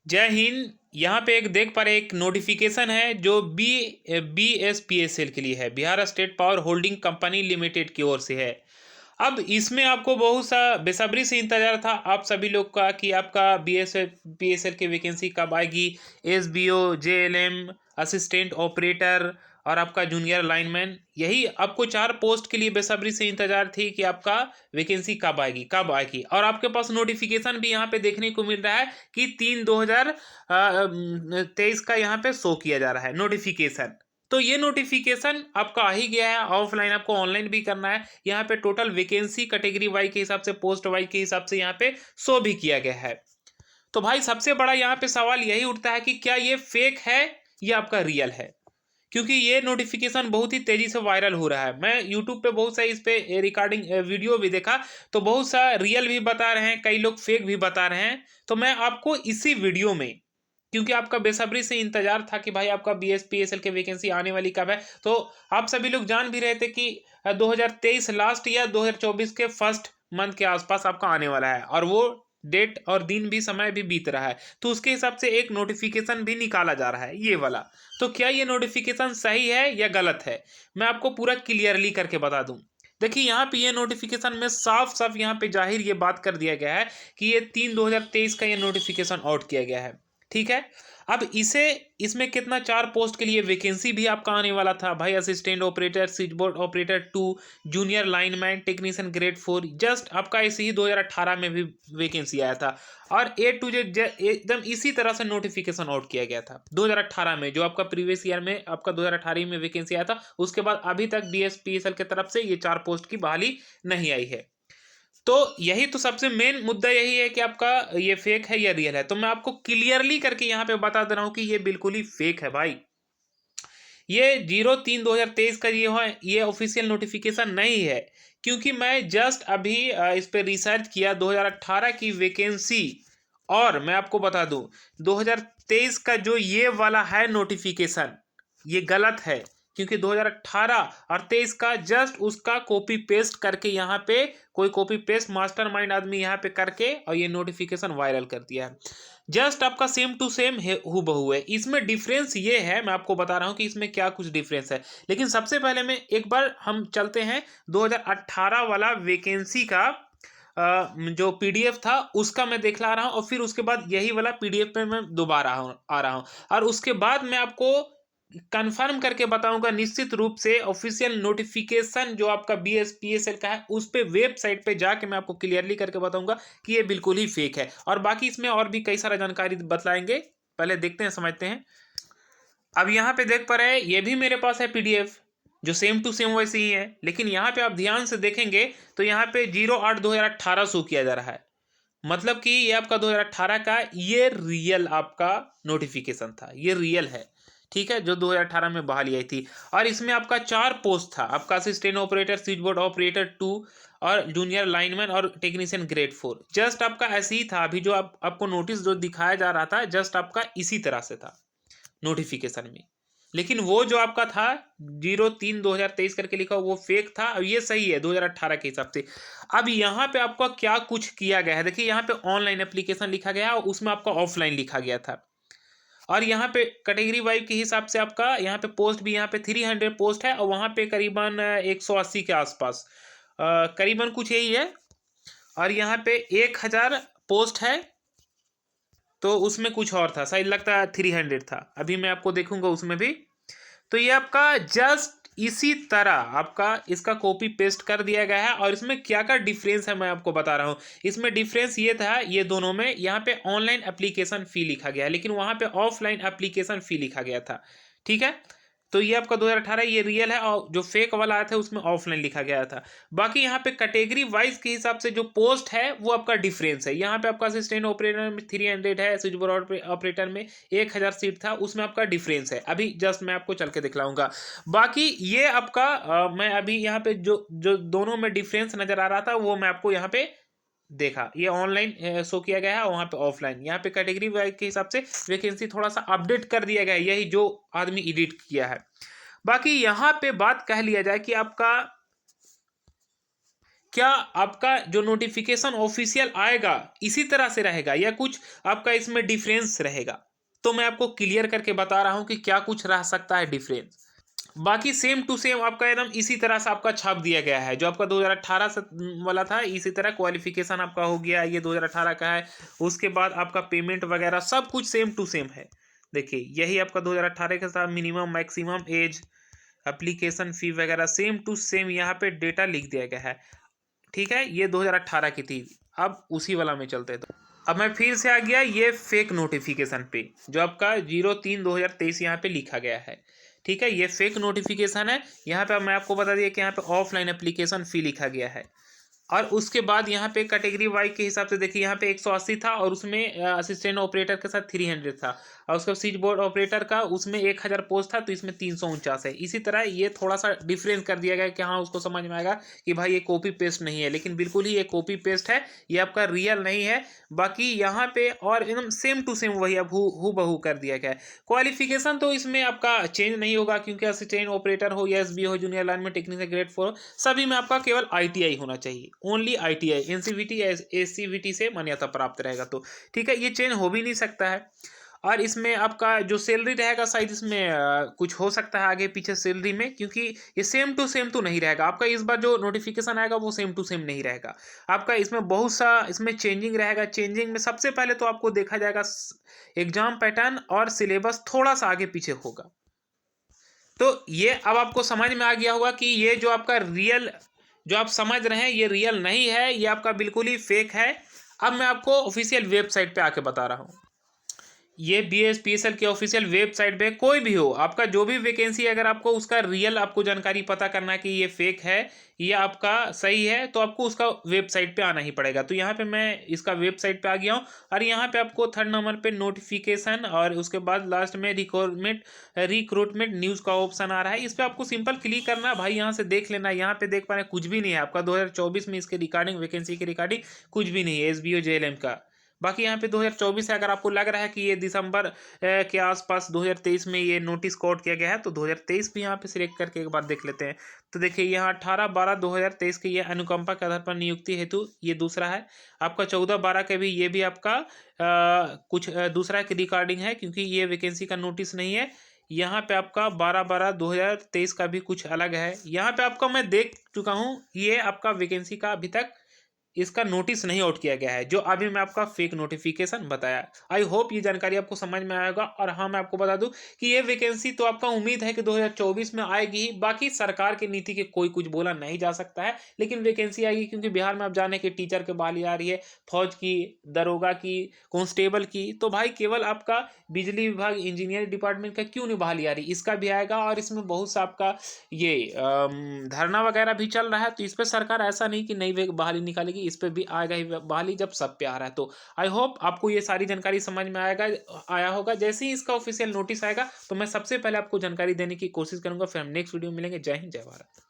जय हिंद। यहाँ पे एक देख पा रहे एक नोटिफिकेशन है जो BSPSL के लिए है, Bihar state power holding company limited की ओर से है। अब इसमें आपको बहुत सा बेसब्री से इंतजार था आप सभी लोग का कि आपका BSPSL की वैकेंसी कब आएगी। SBO, JLM, असिस्टेंट ऑपरेटर और आपका जूनियर लाइनमैन, यही आपको 4 पोस्ट के लिए बेसब्री से इंतजार थी कि आपका वैकेंसी कब आएगी। और आपके पास नोटिफिकेशन भी यहाँ पे देखने को मिल रहा है कि 3/2023 का यहाँ पे शो किया जा रहा है नोटिफिकेशन। तो ये नोटिफिकेशन आपका आ ही गया है, ऑफलाइन आपको ऑनलाइन भी करना है। यहाँ पे टोटल वैकेंसी कैटेगरी वाइज के हिसाब से, पोस्ट वाइज के हिसाब से यहाँ पे शो भी किया गया है। तो भाई सबसे बड़ा यहाँ पे सवाल यही उठता है कि क्या ये फेक है या आपका रियल है, क्योंकि ये नोटिफिकेशन बहुत ही तेजी से वायरल हो रहा है। मैं यूट्यूब पे बहुत सा इस पे रिकॉर्डिंग वीडियो भी देखा, तो बहुत सा रियल भी बता रहे हैं, कई लोग फेक भी बता रहे हैं। तो मैं आपको इसी वीडियो में, क्योंकि आपका बेसब्री से इंतजार था कि भाई आपका BSPSL की वैकेंसी आने वाली कब है, तो आप सभी लोग जान भी रहे थे कि 2023 लास्ट या 2024 के फर्स्ट मंथ के आसपास आपका आने वाला है, और वो डेट और दिन भी, समय भी बीत रहा है। तो उसके हिसाब से एक नोटिफिकेशन भी निकाला जा रहा है, ये वाला। तो क्या ये नोटिफिकेशन सही है या गलत है, मैं आपको पूरा क्लियरली करके बता दूं। देखिए यहाँ पे ये नोटिफिकेशन में साफ साफ यहाँ पे जाहिर ये बात कर दिया गया है कि ये 3/2023 का ये नोटिफिकेशन आउट किया गया है। ठीक है। अब इसमें कितना 4 पोस्ट के लिए वैकेंसी भी आपका आने वाला था भाई। Assistant operator, switch board operator 2, junior lineman, technician grade 4, just आपका ऐसे ही 2018 में भी वैकेंसी आया था। और A to Z एकदम इसी तरह से नोटिफिकेशन आउट किया गया था 2018 में, जो आपका प्रीवियस ईयर में आपका 2018 में वैकेंसी आया था। उसके बाद अभी तक BSPSL की तरफ से ये 4 पोस्ट की बहाली नहीं आई है। तो यही तो सबसे मेन मुद्दा यही है कि आपका ये फेक है या रियल है। तो मैं आपको क्लियरली करके यहाँ पे बता दे रहा हूँ कि ये बिल्कुल ही फेक है भाई। ये 03/2023 का ये ऑफिशियल नोटिफिकेशन नहीं है, क्योंकि मैं जस्ट अभी इस पे रिसर्च किया 2018 की वैकेंसी। और मैं आपको बता दूं 2023 का जो ये वाला है नोटिफिकेशन, ये गलत है, क्योंकि 2018 और 23 का जस्ट उसका कॉपी पेस्ट करके यहाँ पे कोई कॉपी पेस्ट मास्टरमाइंड आदमी यहाँ पे करके और ये नोटिफिकेशन वायरल कर दिया है। जस्ट आपका सेम टू सेम हूबहू है। इसमें डिफरेंस ये है, मैं आपको बता रहा हूँ कि इसमें क्या कुछ डिफरेंस है। लेकिन सबसे पहले में एक बार हम चलते हैं 2018 वाला वैकेंसी का जो PDF था उसका मैं दिखला रहा हूँ, और फिर उसके बाद यही वाला PDF पे मैं दोबारा आ रहा हूँ, और उसके बाद मैं आपको कंफर्म करके बताऊंगा निश्चित रूप से ऑफिशियल नोटिफिकेशन जो आपका BSPSL का है उस पे वेबसाइट पे जाके मैं आपको क्लियरली करके बताऊंगा कि ये बिल्कुल ही फेक है। और बाकी इसमें और भी कई सारा जानकारी बतलाएंगे, पहले देखते हैं, समझते हैं। अब यहाँ पे देख पा रहे हैं, ये भी मेरे पास है PDF जो सेम टू सेम वैसे ही है, लेकिन यहाँ पे आप ध्यान से देखेंगे तो यहाँ पे 08/2018 शो किया जा रहा है। मतलब कि ये आपका 2018 का ये रियल आपका नोटिफिकेशन था, ये रियल है। ठीक है, जो 2018 में बहाली आई थी। और इसमें आपका 4 पोस्ट था, आपका assistant operator, switch board operator 2 और जूनियर लाइनमैन और टेक्नीशियन ग्रेड 4। जस्ट आपका ऐसे ही था। अभी जो आपको नोटिस जो दिखाया जा रहा था जस्ट आपका इसी तरह से था नोटिफिकेशन में। लेकिन वो जो आपका था 03/2023 करके लिखा वो फेक था, और ये सही है 2018 के हिसाब से। अब यहाँ पे आपका क्या कुछ किया गया है, देखिए यहाँ पे ऑनलाइन एप्लीकेशन लिखा गया और उसमें आपका ऑफलाइन लिखा गया था। और यहाँ पे कैटेगरी वाइज के हिसाब से आपका यहाँ पे पोस्ट भी यहाँ पे 300 पोस्ट है, और वहाँ पे करीबन 180 के आसपास करीबन कुछ यही है। और यहाँ पे 1000 पोस्ट है, तो उसमें कुछ और था, शायद लगता है 300 था। अभी मैं आपको देखूंगा उसमें भी। तो ये आपका जस्ट इसी तरह आपका इसका कॉपी पेस्ट कर दिया गया है। और इसमें क्या क्या डिफरेंस है मैं आपको बता रहा हूँ। इसमें डिफरेंस ये था, ये दोनों में यहाँ पे ऑनलाइन एप्लीकेशन फी लिखा गया है, लेकिन वहाँ पे ऑफलाइन एप्लीकेशन फी लिखा गया था। ठीक है। तो ये आपका 2018 ये रियल है, और जो फेक वाला आया था उसमें ऑफलाइन लिखा गया था। बाकी यहाँ पे कैटेगरी वाइज के हिसाब से जो पोस्ट है वो आपका डिफरेंस है। यहाँ पे आपका असिस्टेंट ऑपरेटर में 300 है, स्विच बोर्ड ऑपरेटर में 1000 सीट था, उसमें आपका डिफरेंस है। अभी जस्ट मैं आपको चल के दिखलाऊंगा। बाकी ये आपका मैं अभी यहाँ पे जो जो दोनों में डिफरेंस नजर आ रहा था वो मैं आपको यहाँ पे देखा, ये ऑनलाइन शो किया गया है, वहां पे ऑफलाइन। यहाँ पे कैटेगरी वाइज के हिसाब से वैकेंसी थोड़ा सा अपडेट कर दिया गया है, यही जो आदमी एडिट किया है। बाकी यहाँ पे बात कह लिया जाए कि आपका क्या आपका जो नोटिफिकेशन ऑफिशियल आएगा इसी तरह से रहेगा या कुछ आपका इसमें डिफरेंस रहेगा? तो मैं आपको क्लियर करके बता रहा हूं कि क्या कुछ रह सकता है डिफरेंस। बाकी सेम टू सेम आपका एकदम इसी तरह से आपका छाप दिया गया है, जो आपका 2018 से वाला था इसी तरह क्वालिफिकेशन आपका हो गया, ये 2018 का है। उसके बाद आपका पेमेंट वगैरह सब कुछ सेम टू सेम है। देखिए यही आपका 2018 के साथ minimum maximum age, application fee वगैरह सेम टू सेम यहाँ पे डेटा लिख दिया गया है। ठीक है, ये 2018 की थी। अब उसी वाला में चलते हैं। तो अब मैं फिर से आ गया ये फेक नोटिफिकेशन पे, जो आपका 03/2023 यहाँ पे लिखा गया है। ठीक है, ये फेक नोटिफिकेशन है। यहाँ पे मैं आपको बता दिया कि यहाँ पे ऑफलाइन एप्लीकेशन फ़ी लिखा गया है। और उसके बाद यहाँ पे कैटेगरी वाई के हिसाब से देखिए, यहाँ पे 180 था और उसमें असिस्टेंट ऑपरेटर के साथ 300 था, और उसका स्विच बोर्ड ऑपरेटर का उसमें 1000 पोस्ट था, तो इसमें 349 है। इसी तरह ये थोड़ा सा डिफरेंस कर दिया गया कि हाँ उसको समझ में आएगा कि भाई ये कॉपी पेस्ट नहीं है, लेकिन बिल्कुल ही ये कॉपी पेस्ट है, ये आपका रियल नहीं है। बाकी यहाँ पे और एकदम सेम टू सेम वही अब हु बहू कर दिया गया है। क्वालिफिकेशन तो इसमें आपका चेंज नहीं होगा, क्योंकि असिस्टेंट ऑपरेटर हो या एसबी हो, जूनियर लाइन में टेक्निकल ग्रेड 4 सभी में आपका केवल आईटीआई होना चाहिए, ओनली आईटीआई। एनसीवीटी या एससीवीटी से मान्यता प्राप्त रहेगा। तो ठीक है, ये चेंज हो भी नहीं सकता है। और इसमें आपका जो सैलरी रहेगा शायद इसमें कुछ हो सकता है आगे पीछे सैलरी में, क्योंकि ये सेम टू सेम तो नहीं रहेगा आपका। इस बार जो नोटिफिकेशन आएगा वो सेम टू सेम नहीं रहेगा आपका। इसमें बहुत सा इसमें चेंजिंग रहेगा। चेंजिंग में सबसे पहले तो आपको देखा जाएगा एग्जाम पैटर्न और सिलेबस थोड़ा सा आगे पीछे होगा। तो ये अब आपको समझ में आ गया होगा कि ये जो आपका रियल जो आप समझ रहे हैं ये रियल नहीं है, ये आपका बिल्कुल ही फेक है। अब मैं आपको ऑफिशियल वेबसाइट पे आके बता रहा हूँ। ये BSPSL के ऑफिशियल वेबसाइट पे कोई भी हो आपका जो भी वैकेंसी, अगर आपको उसका रियल आपको जानकारी पता करना है कि ये फेक है या आपका सही है, तो आपको उसका वेबसाइट पे आना ही पड़ेगा। तो यहाँ पे मैं इसका वेबसाइट पे आ गया हूँ, और यहाँ पे आपको 3rd नंबर पे नोटिफिकेशन और उसके बाद लास्ट में रिक्रूटमेंट न्यूज़ का ऑप्शन आ रहा है। इस पर आपको सिंपल क्लिक करना है भाई, यहाँ से देख लेना। यहाँ पे देख पा रहे हैं कुछ भी नहीं है आपका 2024 में इसके रिगार्डिंग वैकेंसी के रिगार्डिंग कुछ भी नहीं है SBO JLM का। बाकी यहाँ पे 2024 है, अगर आपको लग रहा है कि ये दिसंबर के आसपास 2023 में ये नोटिस कोड किया गया है, तो 2023 भी यहाँ पे सिलेक्ट करके एक बार देख लेते हैं। तो देखिए यहाँ 18/12/2023 के ये अनुकंपा के आधार पर नियुक्ति हेतु ये दूसरा है। आपका 14/12 के भी ये भी आपका कुछ दूसरा के रिकॉर्डिंग है, क्योंकि ये वैकेंसी का नोटिस नहीं है। यहाँ पे आपका 12/12/2023 का भी कुछ अलग है। यहाँ पे आपका मैं देख चुका हूँ, ये आपका वैकेंसी का अभी तक इसका नोटिस नहीं आउट किया गया है, जो अभी मैं आपका फेक नोटिफिकेशन बताया। आई होप ये जानकारी आपको समझ में आएगा। और हाँ, मैं आपको बता दूं कि ये वैकेंसी तो आपका उम्मीद है कि 2024 में आएगी ही। बाकी सरकार की नीति के कोई कुछ बोला नहीं जा सकता है, लेकिन वैकेंसी आएगी, क्योंकि बिहार में आप जाने के टीचर के बहाली आ रही है, फौज की, दरोगा की, कांस्टेबल की। तो भाई केवल आपका बिजली विभाग, इंजीनियरिंग डिपार्टमेंट का क्यों नहीं बहाली आ रही, इसका भी आएगा। और इसमें बहुत सा आपका ये धरना वगैरह भी चल रहा है, तो इस पर सरकार ऐसा नहीं कि नई बहाली निकालेगी, इस पर भी आएगा ही बहाली जब सब पे आ रहा है। तो आई होप आपको ये सारी जानकारी समझ में आया होगा। जैसे ही इसका ऑफिशियल नोटिस आएगा तो मैं सबसे पहले आपको जानकारी देने की कोशिश करूंगा। फिर हम नेक्स्ट वीडियो में मिलेंगे। जय हिंद, जय भारत।